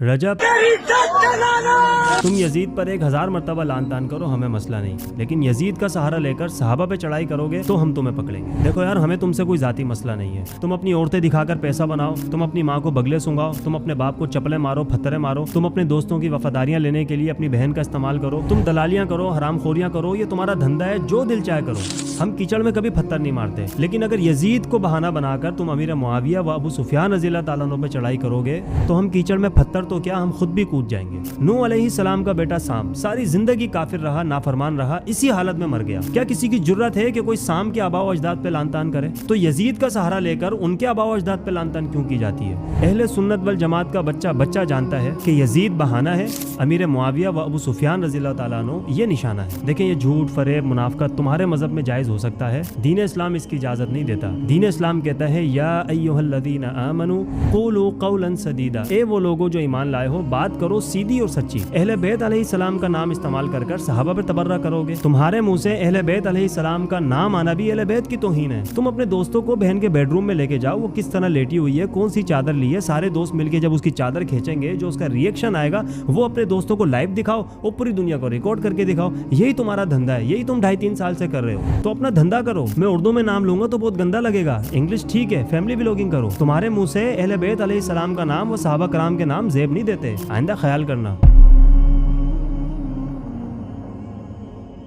रजब, तुम यजीद पर 1000 मरतबा लान तान करो, हमें मसला नहीं, लेकिन यजीद का सहारा लेकर सहाबा पे चढ़ाई करोगे तो हम तुम्हें पकड़ेंगे। देखो यार, हमें तुमसे कोई जाती मसला नहीं है। तुम अपनी औरतें दिखाकर पैसा बनाओ, तुम अपनी माँ को बगले सुंगाओ, तुम अपने बाप को चपले मारो, पत्थरे मारो, तुम अपने दोस्तों की वफादारियां लेने के लिए अपनी बहन का इस्तेमाल करो, तुम दलालियां करो, हरामखोरियां करो, ये तुम्हारा धंधा है, जो दिल चाहे करो। हम कीचड़ में कभी पत्थर नहीं मारते। लेकिन अगर यजीद को बहाना बनाकर तुम अमीर मुआविया व अबू सुफियान रज़ियल्लाहु ताला अन्हु पे चढ़ाई करोगे तो हम कीचड़ में पत्थर तो क्या, हम खुद भी कूद जाएंगे। नूह अलैहिस्सलाम का बेटा साम सारी जिंदगी काफिर रहा, नाफरमान रहा, इसी हालत में मर गया। क्या किसी की जुर्रत है कि कोई साम के आबा व अजदाद पे लानतान करे? तो यजीद का सहारा लेकर उनके आबा व अजदाद पे लानतान क्यों की जाती है? अहले सुन्नत वल जमात का बच्चा बच्चा जानता है कि यजीद बहाना है, अमीर मुआविया व अबू सुफियान रज़ियल्लाहु ताला अन्हु ये निशाना है। देखें, ये झूठ, फरेब, मुनाफिकत तुम्हारे मजहब में जायज हो सकता है, दीन इस्लाम इसकी इजाजत नहीं देता। दीन इस्लाम कहता है या अय्युहल्लज़ीना आमनू क़ूलू क़ौलन सदीदा, ए वो लोगो जो ईमान लाए हो, बात करो सीधी और सच्ची। अहले बैत अलैहिस्सलाम का नाम इस्तेमाल कर कर सहाबा पे तबर्रा करोगे। तुम्हारे मुंह से अहले बैत अलैहिस्सलाम का नाम आना भी अहले बैत की तौहीन है। तुम अपने दोस्तों को बहन के बेडरूम में लेके जाओ, वो किस तरह लेटी हुई है, कौन सी चादर ली है, सारे दोस्त मिलके जब उसकी चादर खींचेंगे, जो उसका रिएक्शन आएगा वो अपने दोस्तों को लाइव दिखाओ और पूरी दुनिया को रिकॉर्ड करके दिखाओ। यही तुम्हारा धंधा है, यही तुम 2.5-3 साल से कर रहे हो। तो अपना धंधा करो। मैं उर्दू में नाम लूंगा तो बहुत गंदा लगेगा, इंग्लिश ठीक है, फैमिली व्लॉगिंग करो। तुम्हारे मुंह से अहले बैत अलैहिस्सलाम का नाम व सहाबा कराम के नाम जेब नहीं देते, आइंदा ख्याल करना।